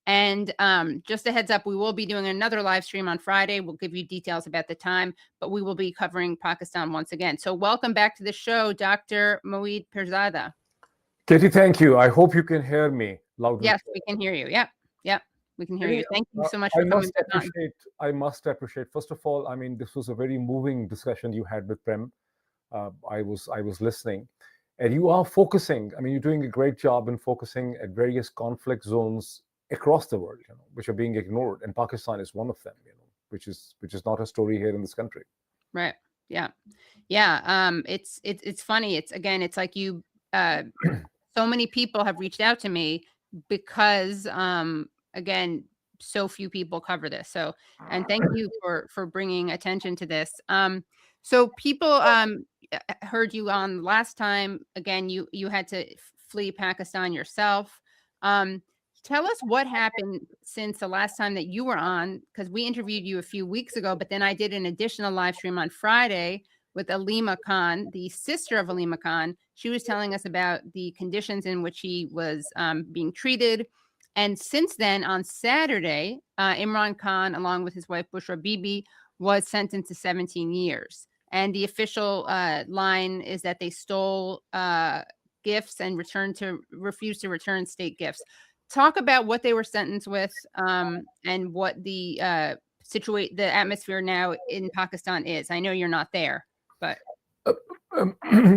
And just a heads up, we will be doing another live stream on Friday. We'll give you details about the time, but we will be covering Pakistan once again. So welcome back to the show, Dr. معید Pirzada. Katie, thank you. I hope you can hear me loudly. Yes, we can hear you. Yep, we can hear you. Thank you so much for coming back on. I must appreciate, first of all, I mean, this was a very moving discussion you had with Prem. I was listening. And you are focusing, I mean, you're doing a great job in focusing at various conflict zones across the world, which are being ignored. And Pakistan is one of them, which is not a story here in this country. Right. Yeah. It's funny. It's like you, so many people have reached out to me because, again, so few people cover this. So, and thank you for bringing attention to this. So people heard you on last time. Again, you had to flee Pakistan yourself. Tell us what happened since the last time that you were on, because we interviewed you a few weeks ago, but then I did an additional live stream on Friday with Alima Khan, the sister of Alima Khan. She was telling us about the conditions in which he was being treated. And since then, on Saturday, Imran Khan, along with his wife Bushra Bibi, was sentenced to 17 years. And the official line is that they stole gifts and refused to return state gifts. Talk about what they were sentenced with and what the atmosphere now in Pakistan is. I know you're not there, but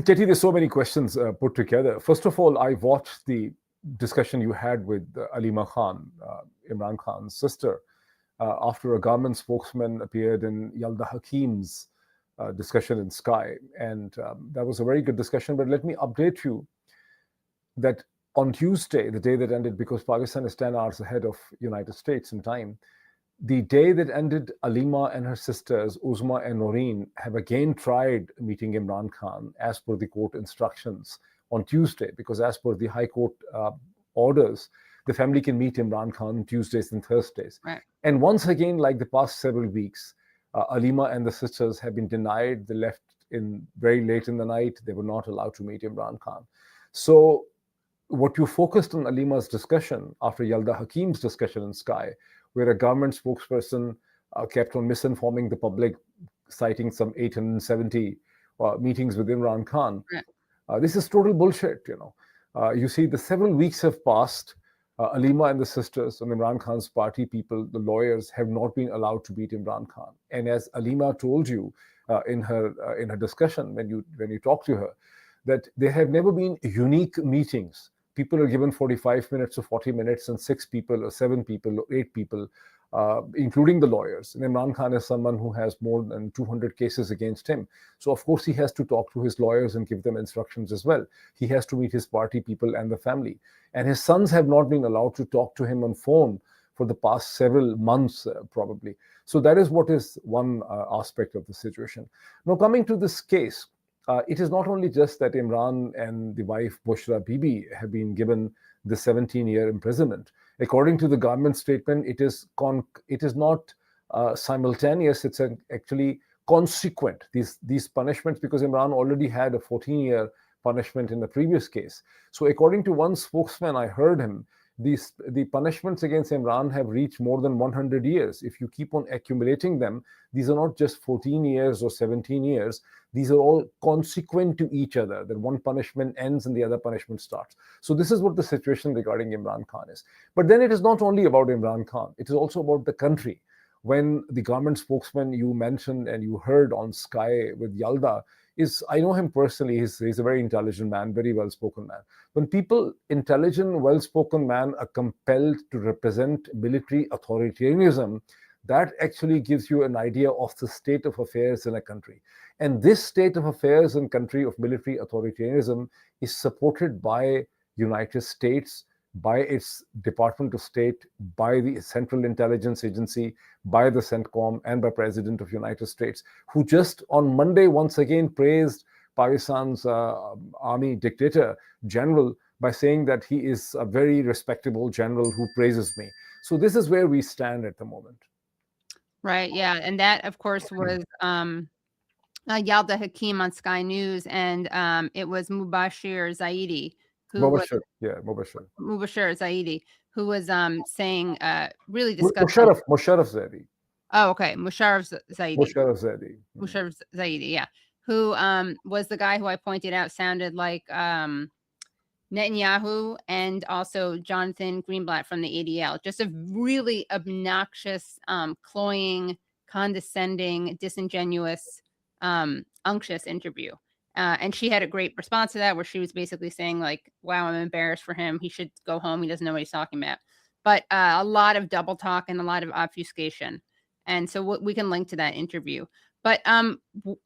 Katie, there's so many questions put together. First of all, I watched the discussion you had with Alima Khan, Imran Khan's sister, after a government spokesman appeared in Yalda Hakim's discussion in Sky. And that was a very good discussion. But let me update you that on Tuesday, the day that ended, because Pakistan is 10 hours ahead of United States in time, the day that ended, Alima and her sisters, Uzma and Noreen, have again tried meeting Imran Khan as per the court instructions on Tuesday, because as per the High Court orders, the family can meet Imran Khan on Tuesdays and Thursdays. Right. And once again, like the past several weeks, Alima and the sisters have been denied. They left in very late in the night. They were not allowed to meet Imran Khan. So what you focused on Alima's discussion after Yalda Hakim's discussion in Sky, where a government spokesperson kept on misinforming the public, citing some 870 meetings with Imran Khan. Right. This is total bullshit, You see, the several weeks have passed. Alima and the sisters and Imran Khan's party people, the lawyers, have not been allowed to meet Imran Khan. And as Alima told you in her discussion, when you talked to her, that there have never been unique meetings. People are given 45 minutes or 40 minutes, and 6 people or 7 people or 8 people, including the lawyers. And Imran Khan is someone who has more than 200 cases against him. So, of course, he has to talk to his lawyers and give them instructions as well. He has to meet his party people and the family. And his sons have not been allowed to talk to him on phone for the past several months, probably. So that is what is one aspect of the situation. Now, coming to this case, it is not only just that Imran and the wife Bushra Bibi have been given the 17-year imprisonment. According to the government statement, it is not simultaneous. It's actually consequent, these punishments, because Imran already had a 14-year punishment in the previous case. So according to one spokesman, I heard him, the punishments against Imran have reached more than 100 years. If you keep on accumulating them, these are not just 14 years or 17 years. These are all consequent to each other, that one punishment ends and the other punishment starts. So this is what the situation regarding Imran Khan is. But then it is not only about Imran Khan. It is also about the country. When the government spokesman you mentioned and you heard on Sky with Yalda, I know him personally. He's a very intelligent man, very well-spoken man. When people, intelligent, well-spoken men, are compelled to represent military authoritarianism, that actually gives you an idea of the state of affairs in a country. And this state of affairs in country of military authoritarianism is supported by United States, by its Department of State, by the Central Intelligence Agency, by the CENTCOM, and by President of United States, who just on Monday once again praised Pakistan's army dictator general by saying that he is a very respectable general who praises me. So this is where we stand at the moment. Right, yeah. And that, of course, was Yalda Hakim on Sky News, and it was Mubashir Zaidi, Mubashir Zaidi, who was saying really disgusting. Musharraf Zaidi. Oh, okay, Musharraf Zaidi. Musharraf Zaidi, yeah, who was the guy who I pointed out sounded like Netanyahu and also Jonathan Greenblatt from the ADL. Just a really obnoxious, cloying, condescending, disingenuous, unctuous interview. And she had a great response to that, where she was basically saying like, wow, I'm embarrassed for him. He should go home. He doesn't know what he's talking about. But a lot of double talk and a lot of obfuscation. And so we can link to that interview. But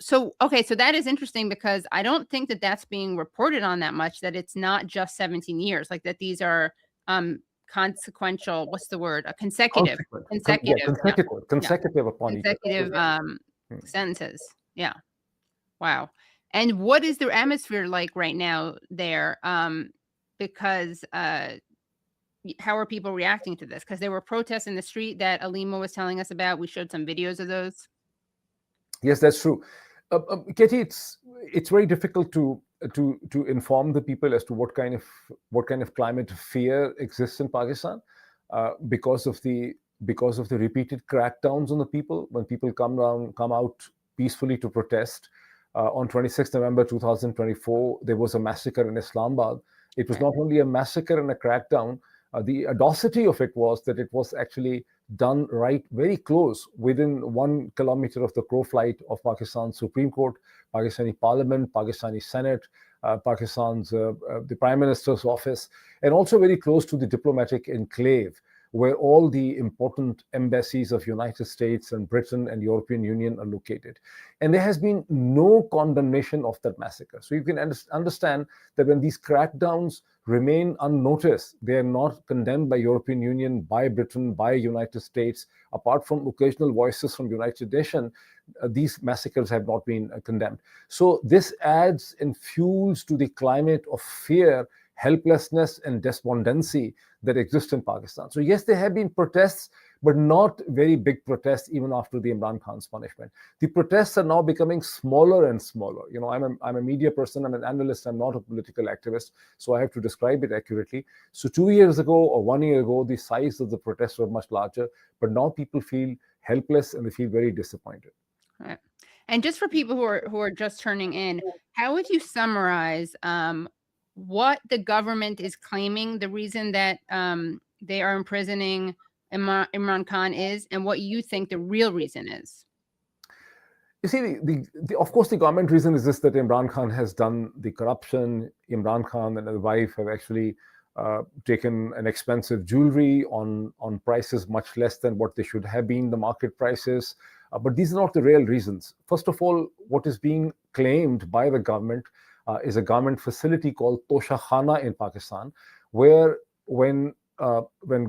so that is interesting, because I don't think that that's being reported on that much, that it's not just 17 years, like that these are consequential, what's the word? Consecutive sentences. Yeah. Wow. And what is the atmosphere like right now there? Because how are people reacting to this? Because there were protests in the street that Alima was telling us about. We showed some videos of those. Yes, that's true. Katie, it's very difficult to inform the people as to what kind of climate of fear exists in Pakistan because of the repeated crackdowns on the people. When people come out peacefully to protest, on 26 November 2024, there was a massacre in Islamabad. It was not only a massacre and a crackdown. The audacity of it was that it was actually done right very close, within 1 kilometer of the crow flight of Pakistan's Supreme Court, Pakistani Parliament, Pakistani Senate, Pakistan's the Prime Minister's office, and also very close to the diplomatic enclave, where all the important embassies of United States and Britain and European Union are located. And there has been no condemnation of that massacre. So you can understand that when these crackdowns remain unnoticed, they are not condemned by European Union, by Britain, by United States. Apart from occasional voices from United Nations, these massacres have not been condemned. So this adds and fuels to the climate of fear, helplessness, and despondency that exists in Pakistan. So yes, there have been protests, but not very big protests even after the Imran Khan's punishment. The protests are now becoming smaller and smaller. You know, I'm a media person, I'm an analyst, I'm not a political activist, so I have to describe it accurately. So 2 years ago or 1 year ago, the size of the protests were much larger, but now people feel helpless and they feel very disappointed. Right. And just for people who are just turning in, how would you summarize what the government is claiming the reason that they are imprisoning Imran Khan is, and what you think the real reason is? You see, of course, the government reason is this, that Imran Khan has done the corruption. Imran Khan and his wife have actually taken an expensive jewelry on prices much less than what they should have been, the market prices. But these are not the real reasons. First of all, what is being claimed by the government is a government facility called Tosha Khana in Pakistan, where when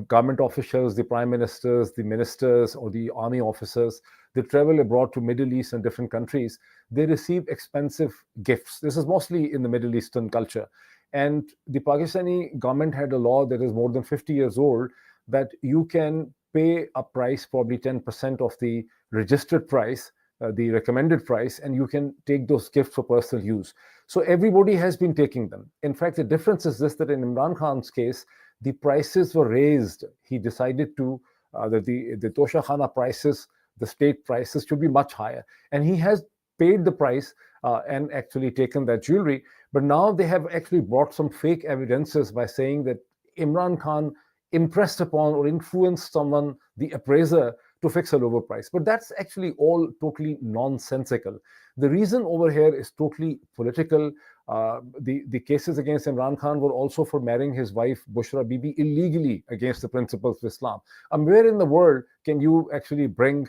government officials, the prime ministers, the ministers, or the army officers, they travel abroad to Middle East and different countries, they receive expensive gifts. This is mostly in the Middle Eastern culture. And the Pakistani government had a law that is more than 50 years old, that you can pay a price, probably 10% of the registered price, the recommended price, and you can take those gifts for personal use. So everybody has been taking them. In fact, the difference is this, that in Imran Khan's case, the prices were raised. He decided to that the Tosha Khana prices, the state prices, should be much higher. And he has paid the price and actually taken that jewelry. But now they have actually brought some fake evidences by saying that Imran Khan impressed upon or influenced someone, the appraiser, to fix a lower price. But that's actually all totally nonsensical. The reason over here is totally political. The cases against Imran Khan were also for marrying his wife Bushra Bibi illegally against the principles of Islam. Where in the world can you actually bring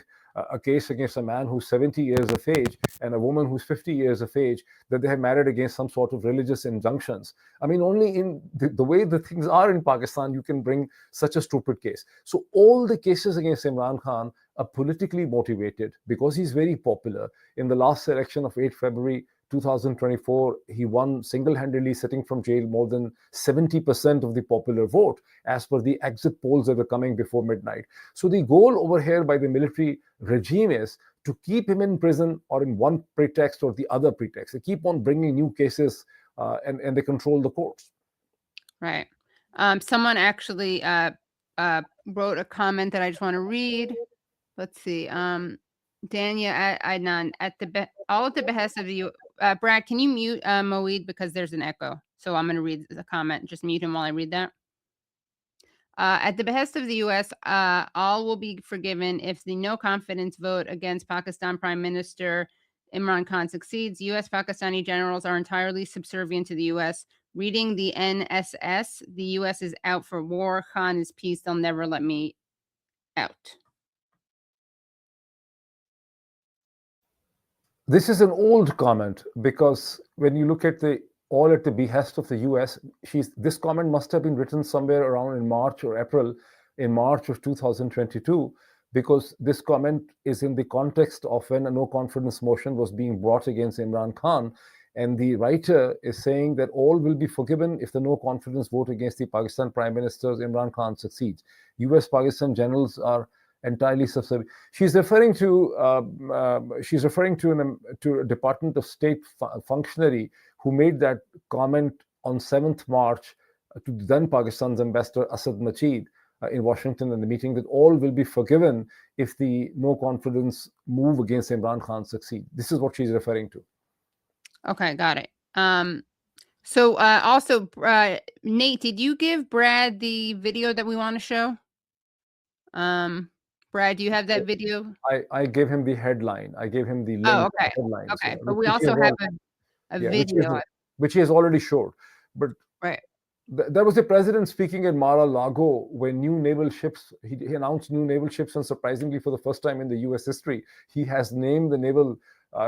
a case against a man who's 70 years of age and a woman who's 50 years of age, that they have married against some sort of religious injunctions? I mean, only in the way the things are in Pakistan, you can bring such a stupid case. So all the cases against Imran Khan are politically motivated because he's very popular. In the last election of 8 February 2024, he won single-handedly, sitting from jail, more than 70% of the popular vote, as per the exit polls that were coming before midnight. So the goal over here by the military regime is to keep him in prison, or in one pretext or the other pretext. They keep on bringing new cases and they control the courts. Right. Someone actually wrote a comment that I just want to read. Let's see. Dania Adnan, all at the behest of the Brad, can you mute Moeed because there's an echo? So I'm going to read the comment. Just mute him while I read that. At the behest of the U.S., all will be forgiven if the no confidence vote against Pakistan Prime Minister Imran Khan succeeds. U.S. Pakistani generals are entirely subservient to the U.S. Reading the NSS, the U.S. is out for war. Khan is peace. They'll never let me out. This is an old comment, because when you look at the all at the behest of the US, this comment must have been written somewhere around in March or April, in March of 2022, because this comment is in the context of when a no confidence motion was being brought against Imran Khan. And the writer is saying that all will be forgiven if the no confidence vote against the Pakistan Prime Minister Imran Khan succeeds. US Pakistan generals are entirely subservient. She's referring to a Department of State functionary who made that comment on 7th March to then Pakistan's ambassador Asad Macheed in Washington in the meeting, that all will be forgiven if the no confidence move against Imran Khan succeeds. This is what she's referring to. Okay, got it. So also, Nate, did you give Brad the video that we want to show? Brad, do you have that video? I gave him the headline. I gave him the link. Oh, okay. Headline. Okay, but we also have a video. Which he has already showed. But right. There was the president speaking at Mar-a-Lago when new naval ships, he announced new naval ships, and surprisingly for the first time in the US history, he has named the naval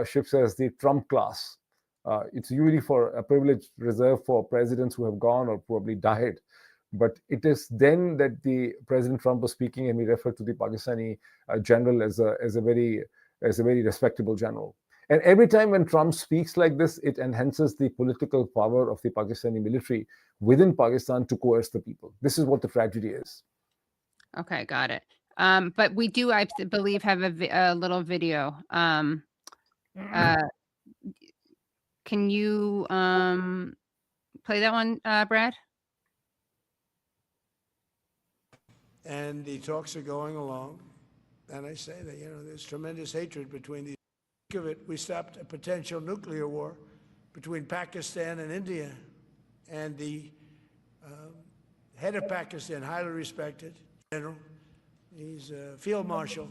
ships as the Trump class. It's usually for a privilege reserved for presidents who have gone or probably died. But it is then that the President Trump was speaking, and he referred to the Pakistani general as a very respectable general. And every time when Trump speaks like this, it enhances the political power of the Pakistani military within Pakistan to coerce the people. This is what the tragedy is. Okay, got it. But we do, I believe, have a little video. Can you play that one, Brad? And the talks are going along. And I say that, there's tremendous hatred between these. Think of it, we stopped a potential nuclear war between Pakistan and India. And the head of Pakistan, highly respected general, he's a field marshal.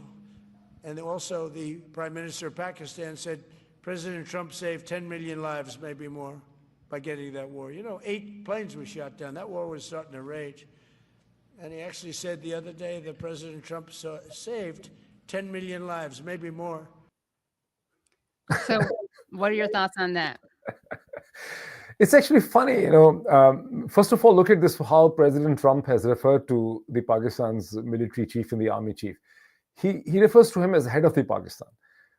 And also the Prime Minister of Pakistan said President Trump saved 10 million lives, maybe more, by getting that war. 8 planes were shot down. That war was starting to rage. And he actually said the other day that President Trump saved 10 million lives, maybe more. So what are your thoughts on that? It's actually funny, first of all, look at this, how President Trump has referred to the Pakistan's military chief and the army chief. He refers to him as head of the Pakistan.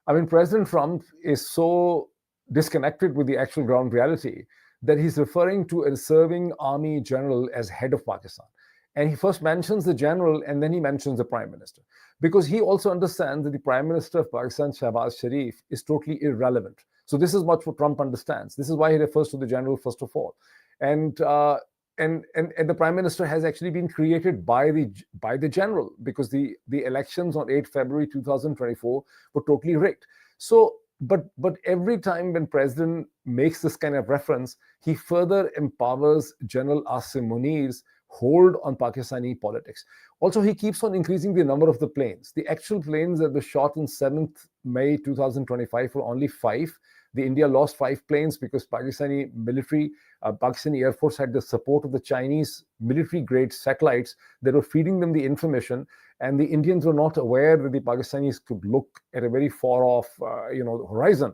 I mean, President Trump is so disconnected with the actual ground reality that he's referring to a serving army general as head of Pakistan. And he first mentions the general, and then he mentions the prime minister, because he also understands that the prime minister of Pakistan, Shehbaz Sharif, is totally irrelevant. So this is what Trump understands. This is why he refers to the general first of all. And the prime minister has actually been created by the general, because the elections on 8 February 2024 were totally rigged. So, but every time when president makes this kind of reference, he further empowers General Asim Munir's hold on Pakistani politics. Also, he keeps on increasing the number of the planes. The actual planes that were shot on 7th May 2025 were only 5. The India lost 5 planes because Pakistani military, Pakistani Air Force had the support of the Chinese military-grade satellites that were feeding them the information, and the Indians were not aware that the Pakistanis could look at a very far-off, horizon.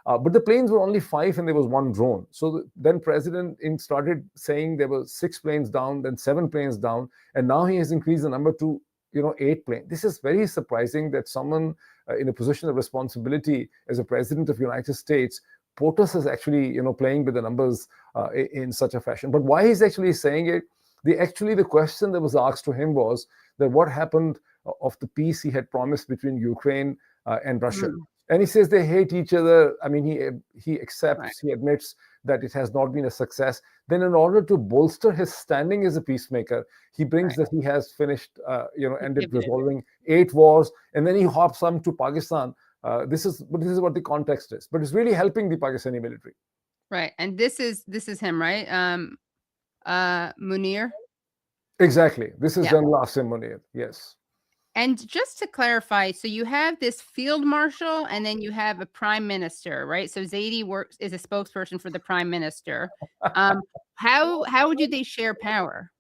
But the planes were only 5, and there was 1 drone. So then President started saying there were 6 planes down, then 7 planes down, and now he has increased the number to 8 planes. This is very surprising that someone in a position of responsibility as a president of the United States, POTUS is actually playing with the numbers in such a fashion. But why he's actually saying it? The question that was asked to him was that what happened of the peace he had promised between Ukraine and Russia. And he says they hate each other. I mean, he accepts, he admits that it has not been a success, then in order to bolster his standing as a peacemaker, he brings that he has finished, ended resolving 8 wars, and then he hops on to Pakistan. This is what the context is, but it's really helping the Pakistani military. Right, and this is him, right? Munir. Exactly, this is General Asim Munir. Yes. And just to clarify, so you have this field marshal, and then you have a prime minister, right? So Zaidi is a spokesperson for the prime minister. How do they share power?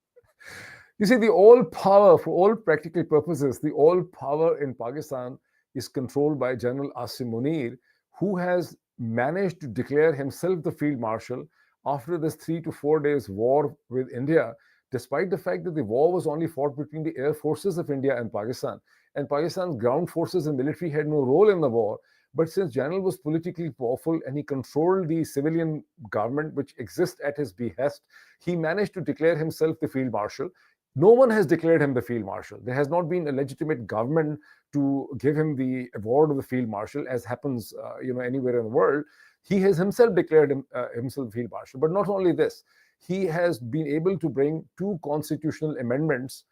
You see, the all power, for all practical purposes, the all power in Pakistan is controlled by General Asim Munir, who has managed to declare himself the field marshal after this 3 to 4 days war with India, despite the fact that the war was only fought between the air forces of India and Pakistan. And Pakistan's ground forces and military had no role in the war. But since General was politically powerful and he controlled the civilian government which exists at his behest, he managed to declare himself the field marshal. No one has declared him the field marshal. There has not been a legitimate government to give him the award of the field marshal, as happens anywhere in the world. He has himself declared himself field marshal. But not only this, he has been able to bring 2 constitutional amendments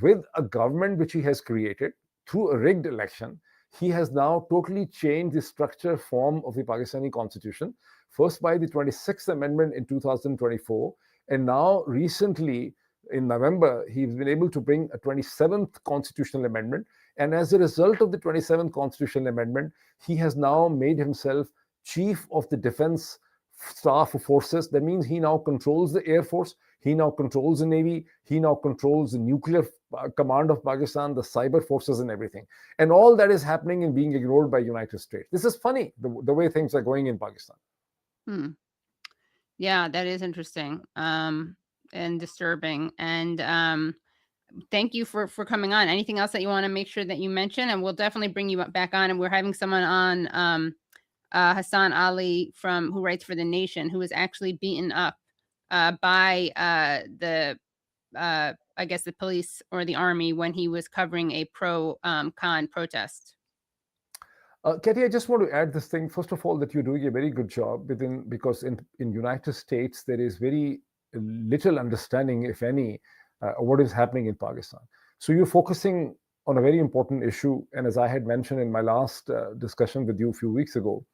with a government which he has created through a rigged election. He has now totally changed the structure form of the Pakistani constitution, first by the 26th Amendment in 2024, and now recently in November, he's been able to bring a 27th constitutional amendment. And as a result of the 27th constitutional amendment, he has now made himself chief of the defense staff forces. That means he now controls the Air Force, he now controls the Navy, he now controls the nuclear command of Pakistan, the cyber forces and everything. And all that is happening and being ignored by United States. This is funny, the way things are going in Pakistan. Yeah, that is interesting and disturbing. And thank you for coming on. Anything else that you want to make sure that you mention? And we'll definitely bring you back on. And we're having someone on, Hassan Ali who writes for The Nation, who was actually beaten up by I guess the police or the army when he was covering a pro-Khan protest. Katie, I just want to add this thing. First of all, that you're doing a very good job because in United States, there is very little understanding, if any, what is happening in Pakistan. So you're focusing on a very important issue. And as I had mentioned in my last discussion with you a few weeks ago,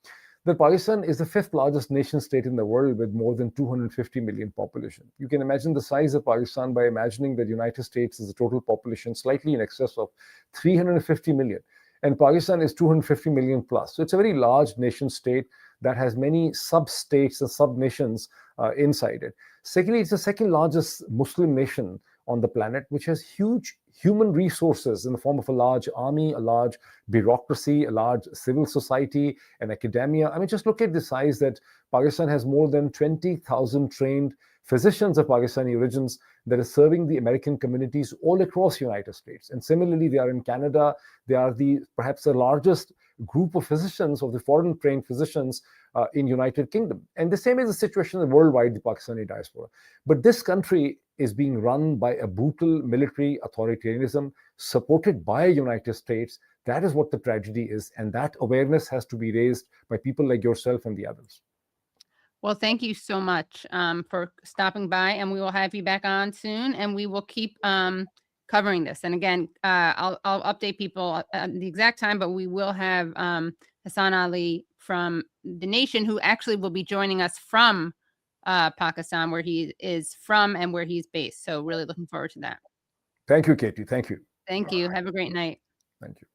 that Pakistan is the 5th largest nation state in the world with more than 250 million population. You can imagine the size of Pakistan by imagining that United States is a total population slightly in excess of 350 million. And Pakistan is 250 million plus. So it's a very large nation state that has many sub-states and sub-nations inside it. Secondly, it's the 2nd largest Muslim nation on the planet, which has huge human resources in the form of a large army, a large bureaucracy, a large civil society, and academia. I mean, just look at the size that Pakistan has. More than 20,000 trained physicians of Pakistani origins that are serving the American communities all across the United States. And similarly, they are in Canada. They are perhaps the largest group of physicians, of the foreign trained physicians in United Kingdom. And the same is the situation worldwide, the Pakistani diaspora. But this country is being run by a brutal military authoritarianism supported by United States. That is what the tragedy is. And that awareness has to be raised by people like yourself and the others. Well, thank you so much for stopping by, and we will have you back on soon, and we will keep covering this. And again, I'll update people at the exact time, but we will have Hassan Ali from The Nation, who actually will be joining us from Pakistan, where he is from and where he's based. So really looking forward to that. Thank you, Katie. Thank you. Thank you. Have a great night. Thank you.